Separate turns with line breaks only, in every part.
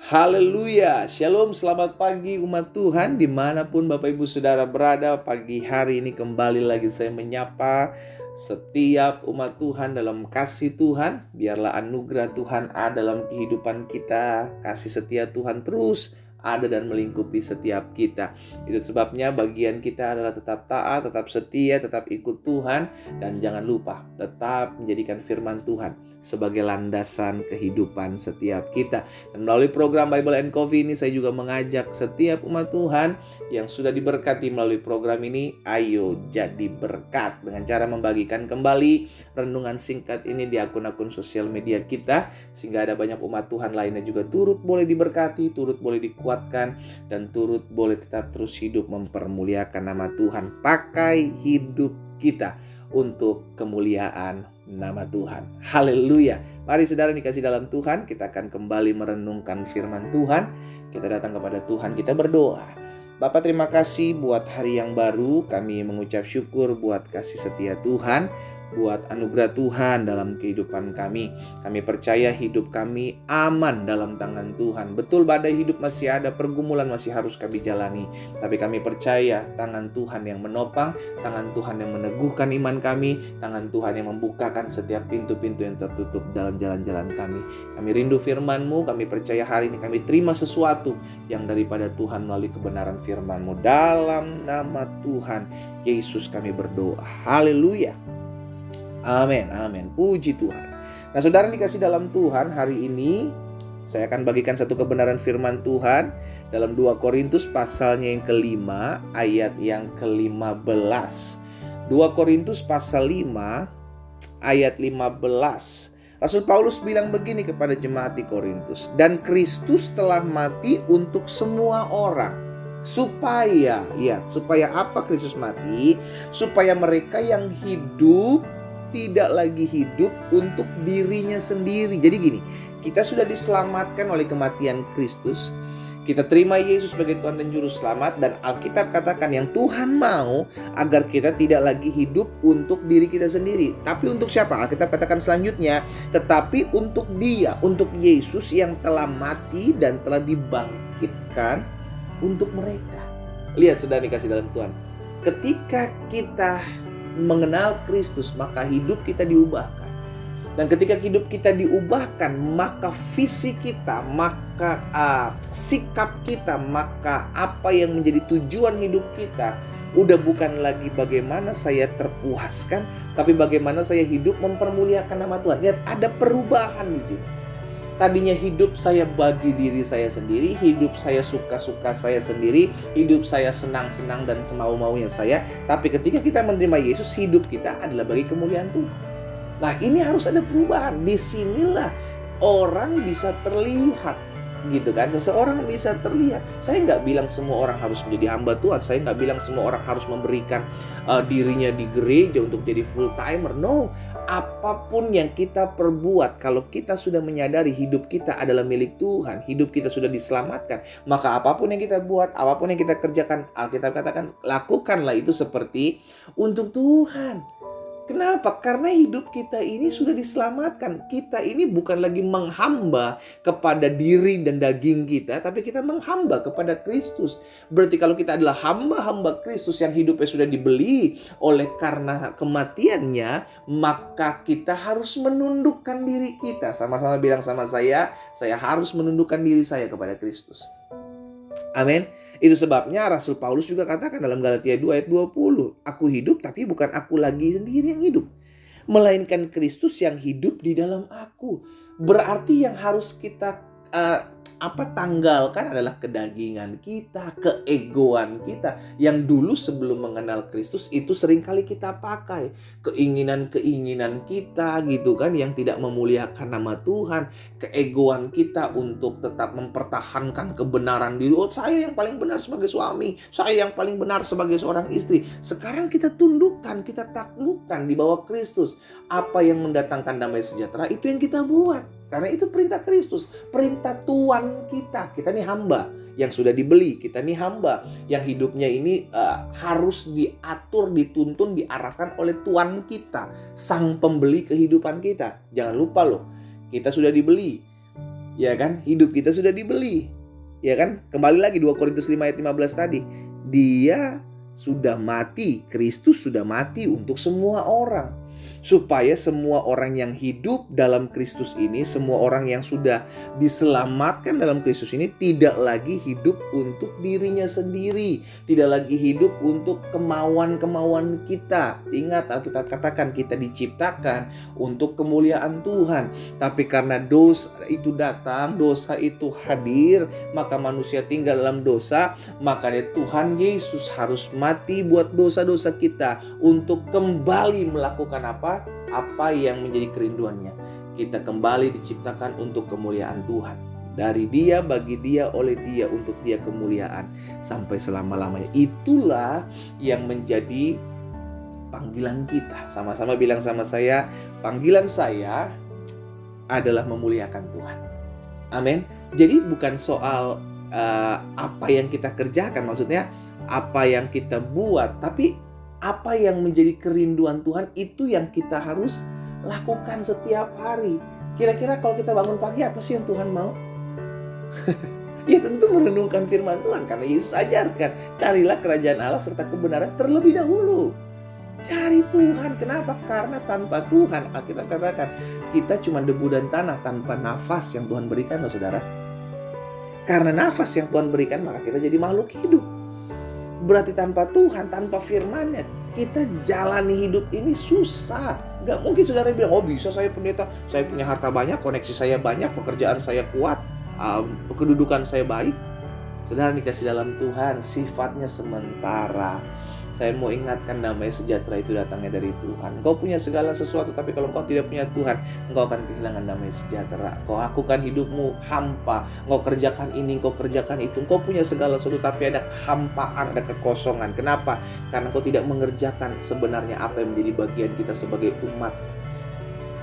Haleluya, Shalom, selamat pagi umat Tuhan dimanapun Bapak Ibu Saudara berada. Pagi hari ini kembali lagi saya menyapa setiap umat Tuhan dalam kasih Tuhan. Biarlah anugerah Tuhan ada dalam kehidupan kita, kasih setia Tuhan terus ada dan melingkupi setiap kita. Itu sebabnya bagian kita adalah tetap taat, tetap setia, tetap ikut Tuhan. Dan jangan lupa tetap menjadikan firman Tuhan sebagai landasan kehidupan setiap kita. Dan melalui program Bible and Coffee ini saya juga mengajak setiap umat Tuhan yang sudah diberkati melalui program ini, ayo jadi berkat dengan cara membagikan kembali renungan singkat ini di akun-akun sosial media kita, sehingga ada banyak umat Tuhan lainnya juga turut boleh diberkati, turut boleh dikuatkan, dan turut boleh tetap terus hidup mempermuliakan nama Tuhan. Pakai hidup kita untuk kemuliaan nama Tuhan. Haleluya. Mari saudara dikasih dalam Tuhan, kita akan kembali merenungkan firman Tuhan. Kita datang kepada Tuhan, kita berdoa. Bapa, terima kasih buat hari yang baru. Kami mengucap syukur buat kasih setia Tuhan, buat anugerah Tuhan dalam kehidupan kami. Kami percaya hidup kami aman dalam tangan Tuhan. Betul, badai hidup masih ada, pergumulan masih harus kami jalani, tapi kami percaya tangan Tuhan yang menopang, tangan Tuhan yang meneguhkan iman kami, tangan Tuhan yang membukakan setiap pintu-pintu yang tertutup dalam jalan-jalan kami. Kami rindu firman-Mu, kami percaya hari ini kami terima sesuatu yang daripada Tuhan melalui kebenaran firman-Mu. Dalam nama Tuhan Yesus kami berdoa. Haleluya. Amin, amin. Puji Tuhan. Nah, saudara dikasih dalam Tuhan, hari ini saya akan bagikan satu kebenaran firman Tuhan dalam 2 Korintus pasalnya yang kelima, ayat yang ke-15. 2 Korintus pasal 5, ayat 15. Rasul Paulus bilang begini kepada jemaat di Korintus, dan Kristus telah mati untuk semua orang. Supaya apa Kristus mati? Supaya mereka yang hidup tidak lagi hidup untuk dirinya sendiri. Jadi gini, kita sudah diselamatkan oleh kematian Kristus. Kita terima Yesus sebagai Tuhan dan Juru Selamat. Dan Alkitab katakan yang Tuhan mau agar kita tidak lagi hidup untuk diri kita sendiri. Tapi untuk siapa? Alkitab katakan selanjutnya, tetapi untuk Dia, untuk Yesus yang telah mati dan telah dibangkitkan untuk mereka. Lihat saudara dikasih dalam Tuhan, ketika kita mengenal Kristus, maka hidup kita diubahkan. Dan ketika hidup kita diubahkan, maka visi kita, maka sikap kita, maka apa yang menjadi tujuan hidup kita udah bukan lagi bagaimana saya terpuaskan, tapi bagaimana saya hidup mempermuliakan nama Tuhan. Lihat, ada perubahan di sini. Tadinya hidup saya bagi diri saya sendiri, hidup saya suka-suka saya sendiri, hidup saya senang-senang dan semau-maunya saya. Tapi ketika kita menerima Yesus, hidup kita adalah bagi kemuliaan Tuhan. Nah, ini harus ada perubahan. Disinilah orang bisa terlihat, gitu kan. Seseorang bisa terlihat. Saya nggak bilang semua orang harus menjadi hamba Tuhan. Saya nggak bilang semua orang harus memberikan dirinya di gereja untuk jadi full timer. No. Apapun yang kita perbuat, kalau kita sudah menyadari hidup kita adalah milik Tuhan, hidup kita sudah diselamatkan, maka apapun yang kita buat, apapun yang kita kerjakan, Alkitab katakan, lakukanlah itu seperti untuk Tuhan. Kenapa? Karena hidup kita ini sudah diselamatkan. Kita ini bukan lagi menghamba kepada diri dan daging kita, tapi kita menghamba kepada Kristus. Berarti kalau kita adalah hamba-hamba Kristus yang hidupnya sudah dibeli oleh karena kematiannya, maka kita harus menundukkan diri kita. Sama-sama bilang sama saya harus menundukkan diri saya kepada Kristus. Amin. Itu sebabnya Rasul Paulus juga katakan dalam Galatia 2 ayat 20, aku hidup tapi bukan aku lagi sendiri yang hidup, melainkan Kristus yang hidup di dalam aku. Berarti yang harus kita tanggalkan adalah kedagingan kita, keegoan kita yang dulu sebelum mengenal Kristus itu seringkali kita pakai. Keinginan-keinginan kita gitu kan yang tidak memuliakan nama Tuhan, keegoan kita untuk tetap mempertahankan kebenaran diri. Oh, saya yang paling benar sebagai suami, saya yang paling benar sebagai seorang istri. Sekarang kita tundukkan, kita taklukkan di bawah Kristus. Apa yang mendatangkan damai sejahtera itu yang kita buat. Karena itu perintah Kristus, perintah Tuhan kita. Kita nih hamba yang sudah dibeli, kita nih hamba yang hidupnya ini harus diatur, dituntun, diarahkan oleh Tuhan kita, sang pembeli kehidupan kita. Jangan lupa loh, kita sudah dibeli. Ya kan? Hidup kita sudah dibeli. Ya kan? Kembali lagi 2 Korintus 5 ayat 15 tadi. Dia sudah mati, Kristus sudah mati untuk semua orang. Supaya semua orang yang hidup dalam Kristus ini, semua orang yang sudah diselamatkan dalam Kristus ini tidak lagi hidup untuk dirinya sendiri, tidak lagi hidup untuk kemauan-kemauan kita. Ingat, Alkitab katakan kita diciptakan untuk kemuliaan Tuhan. Tapi karena dosa itu datang, dosa itu hadir, maka manusia tinggal dalam dosa, makanya Tuhan Yesus harus mati buat dosa-dosa kita untuk kembali melakukan apa? Apa yang menjadi kerinduannya. Kita kembali diciptakan untuk kemuliaan Tuhan. Dari Dia, bagi Dia, oleh Dia, untuk Dia kemuliaan sampai selama-lamanya. Itulah yang menjadi panggilan kita. Sama-sama bilang sama saya, panggilan saya adalah memuliakan Tuhan. Amin. Jadi bukan soal apa yang kita kerjakan, maksudnya apa yang kita buat, tapi apa yang menjadi kerinduan Tuhan itu yang kita harus lakukan setiap hari. Kira-kira kalau kita bangun pagi, apa sih yang Tuhan mau? Ya tentu merenungkan firman Tuhan, karena Yesus ajarkan, carilah kerajaan Allah serta kebenaran terlebih dahulu. Cari Tuhan. Kenapa? Karena tanpa Tuhan, Alkitab katakan, kita cuma debu dan tanah tanpa nafas yang Tuhan berikan, loh saudara. Karena nafas yang Tuhan berikan, maka kita jadi makhluk hidup. Berarti tanpa Tuhan, tanpa firman-Nya, kita jalani hidup ini susah. Gak mungkin saudara bilang, oh bisa saya pendeta, saya punya harta banyak, koneksi saya banyak, pekerjaan saya kuat, kedudukan saya baik. Saudara dikasih dalam Tuhan, sifatnya sementara. Saya mau ingatkan, damai sejahtera itu datangnya dari Tuhan. Engkau punya segala sesuatu, tapi kalau engkau tidak punya Tuhan, engkau akan kehilangan damai sejahtera. Engkau lakukan hidupmu hampa. Engkau kerjakan ini, engkau kerjakan itu. Engkau punya segala sesuatu, tapi ada kehampaan, ada kekosongan. Kenapa? Karena engkau tidak mengerjakan sebenarnya apa yang menjadi bagian kita sebagai umat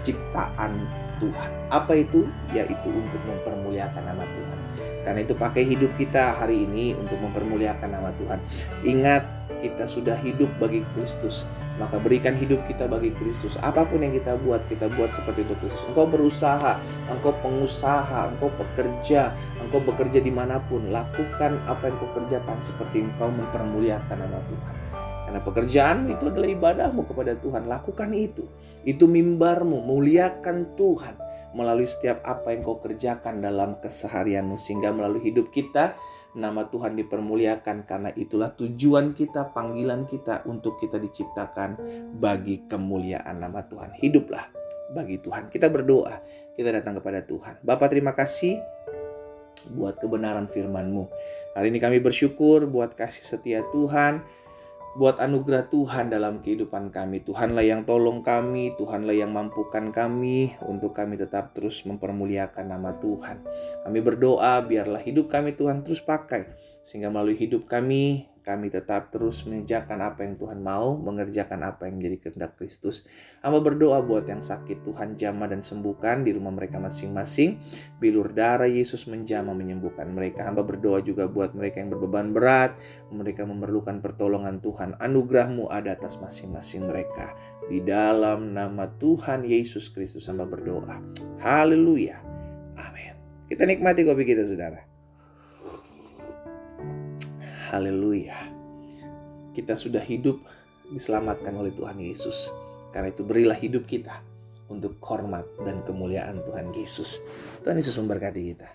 ciptaan Tuhan. Apa itu? Yaitu untuk mempermuliakan nama Tuhan. Karena itu pakai hidup kita hari ini untuk mempermuliakan nama Tuhan. Ingat, kita sudah hidup bagi Kristus, maka berikan hidup kita bagi Kristus. Apapun yang kita buat seperti itu Kristus. Engkau berusaha, engkau pengusaha, engkau bekerja dimanapun, lakukan apa yang kau kerjakan seperti engkau mempermuliakan nama Tuhan. Karena pekerjaanmu itu adalah ibadahmu kepada Tuhan. Lakukan itu. Itu mimbarmu, muliakan Tuhan melalui setiap apa yang kau kerjakan dalam keseharianmu, sehingga melalui hidup kita nama Tuhan dipermuliakan. Karena itulah tujuan kita, panggilan kita, untuk kita diciptakan bagi kemuliaan nama Tuhan. Hiduplah bagi Tuhan. Kita berdoa, kita datang kepada Tuhan. Bapa, terima kasih buat kebenaran firman-Mu. Hari ini kami bersyukur buat kasih setia Tuhan, buat anugerah Tuhan dalam kehidupan kami. Tuhanlah yang tolong kami, Tuhanlah yang mampukan kami untuk kami tetap terus mempermuliakan nama Tuhan. Kami berdoa biarlah hidup kami Tuhan terus pakai, sehingga melalui hidup kami tetap terus mengerjakan apa yang Tuhan mau, mengerjakan apa yang menjadi kehendak Kristus. Hamba berdoa buat yang sakit, Tuhan jamah dan sembuhkan di rumah mereka masing-masing. Bilur darah Yesus menjamah menyembuhkan mereka. Hamba berdoa juga buat mereka yang berbeban berat, mereka memerlukan pertolongan Tuhan. Anugerah-Mu ada atas masing-masing mereka. Di dalam nama Tuhan Yesus Kristus hamba berdoa. Haleluya. Amin. Kita nikmati kopi kita, saudara. Haleluya. Kita sudah hidup diselamatkan oleh Tuhan Yesus. Karena itu berilah hidup kita untuk hormat dan kemuliaan Tuhan Yesus. Tuhan Yesus memberkati kita.